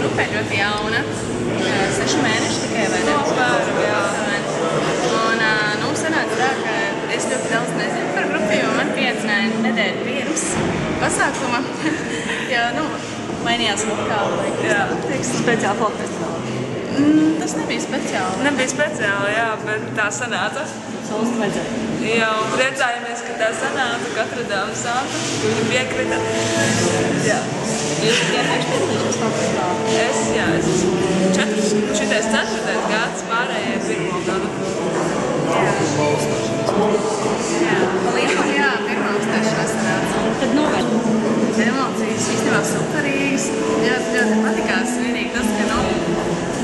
Grupa ir ļoti jauna, 6 mēneši tikai, vai ne? Un sanāca tā, ka es ļoti daudz nezinu par grupu, jo man pieaicināja nedēļu pirms pasākuma, jo, mainījās lokāli. Jā, speciāli folkfestivāli. Tas nebija speciāli. Nebija speciāli, jā, bet tā sanāca. Solis vajadzēja. Jā, un priecājamies, ka tā sanāca, ka atradām Santu, ka viņa piekrita. Jā. Jūs iepriekš piedalījušies folkfestivālā? Es esmu 4. gads, pārējie 1. gadu. Jā, pa lielam, pirmā uzstāšanās sanāca. Tad novērt. Emocijas īstenībā superīgas, ļoti patikās. Vienīgi tas, ka,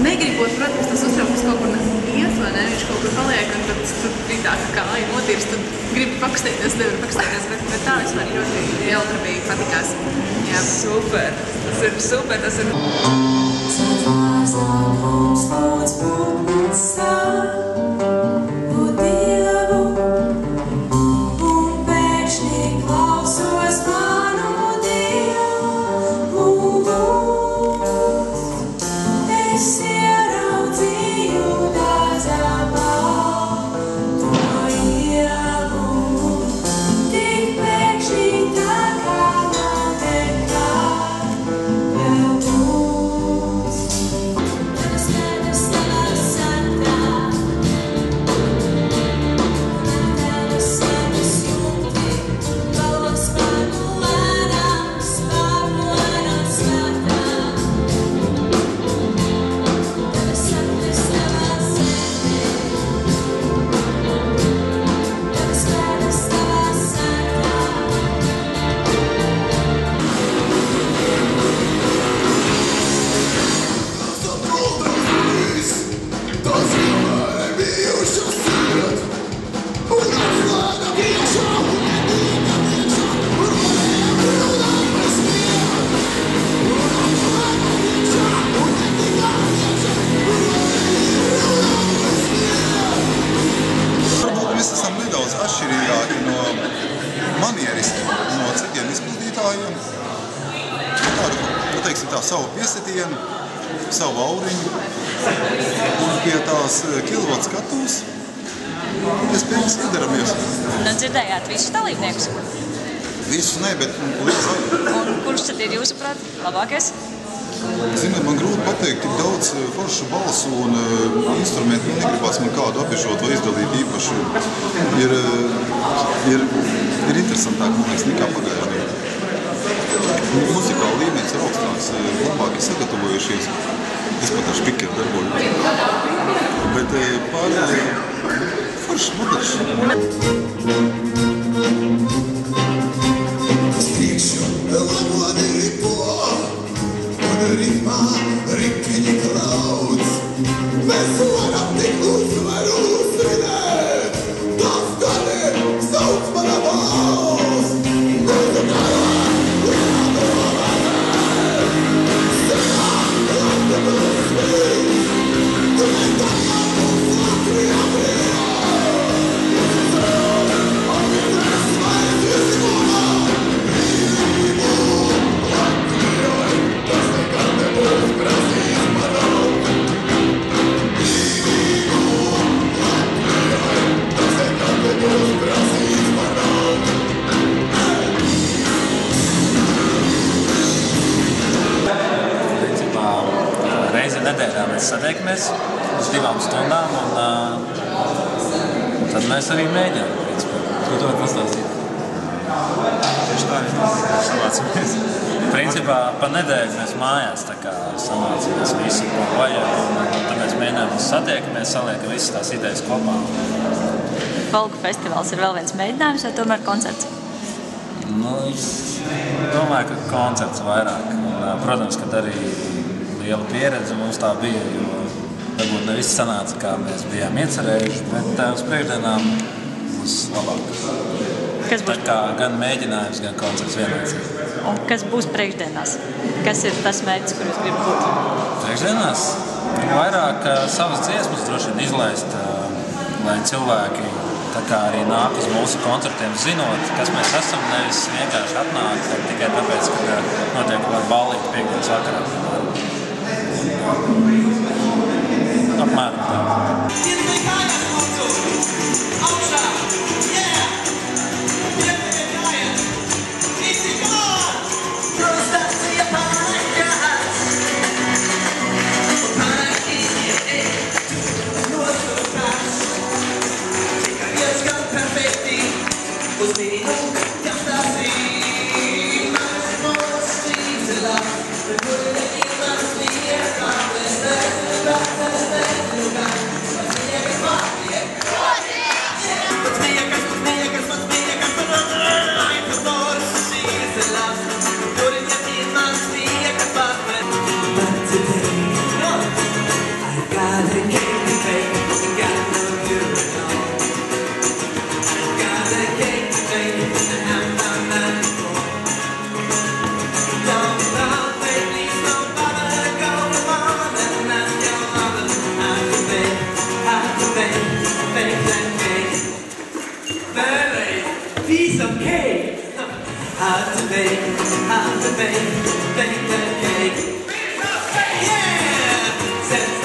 negribot, protams, tas uztraukums kaut kur iet, vai ne? Viņš kaut kur paliek, un tad tur bija tā, ka kāja notīrs, tad gribi pakustēties, nevar pakustēties, bet tā vispār ļoti jautrabīgi patikās. Jā. Super, tas ir super, tas ir... atšķirīgāki no manieristiem, no citiem izpildītājiem. Tādu, teiksim tā, savu piesitienu, savu auriņu, un pie tās kilovotu skatuves mēs pēc iedaramies. Dzirdējāt visus dalībniekus? Visus ne, bet liels arī. Un kurš tad ir jūsuprāt labākais? Ziniet, man grūti pateikt, tik daudz foršu balsu un instrumentu. Negribās man kādu apiežot vai izdalīt īpaši. Ir interesantāk, man liekas, nekā pagājušajā gadā. Muzikāla līmenis ir augstāks, labāki sagatavojušies. Es pat ar špikeru darboju. Bet pārējie forši modeļi. Ritmā riteņi klauds. Mēs varam tik uzvar uzvinēt. Tas gari sauc mana balss. Mūsu karā, kurā domanē. Senā, landa mūs viss. Tu netākā mūs Latvijā brīvā. Aviedres vairs izmūnā. Reizi nedēļā mēs satiekamies uz 2 stundām, un tad mēs arī mēģinām. Ko tu vari pastāstīt? Tieši tā, savācamies. Principā pa nedēļu mēs mājās tā kā samācījāmies visu, ko vajag, un tad mēs mēģinām satiekamies, saliekam visas tās idejas kopā. Folku festivāls ir vēl viens mēģinājums, vai tomēr koncerts? Es domāju, ka koncerts vairāk. Un, protams, kad arī liela pieredze mums tā bija, jo varbūt ne viss sanāca, kā mēs bijām iecerējuši, bet uz priekšdienām būs labāk. Tā kā gan mēģinājums, gan koncerts vienlaicīgi. Un kas būs priekšdienās? Kas ir tas mērķis, kur jūs gribat būt? Priekšdienās vairāk savas dziesmas droši vien izlaist, lai cilvēki Tā kā arī nāk uz mūsu koncertiem zinot, kas mēs esam, nevis vienkārši atnāk tikai tāpēc, ka notiek kaut kāda ballīte piekdienas vakarā. Apmēram tā. Piece of cake. How to bake that cake. Yeah. Set.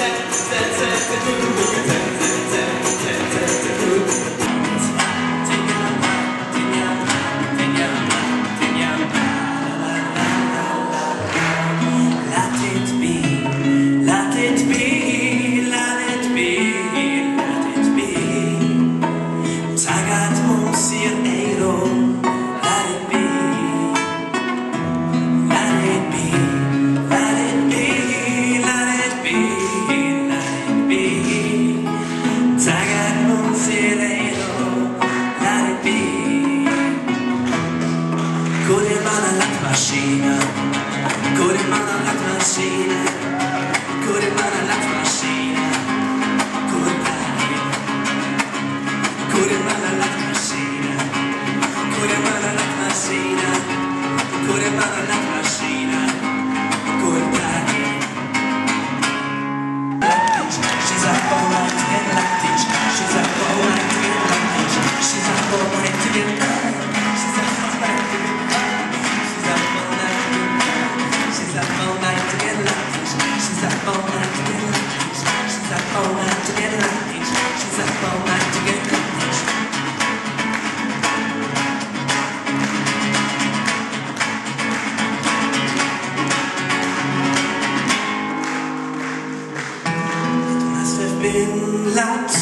Been lots,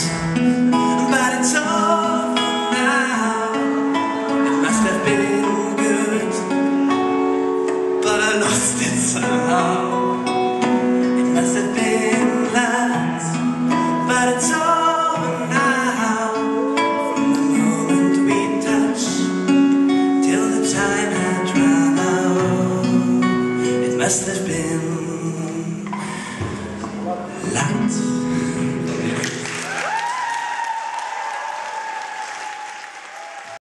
but it's over now. It must have been good, but I lost it somehow. It must have been lots, but it's over now. From the moment we touched till the time had run out. It must have been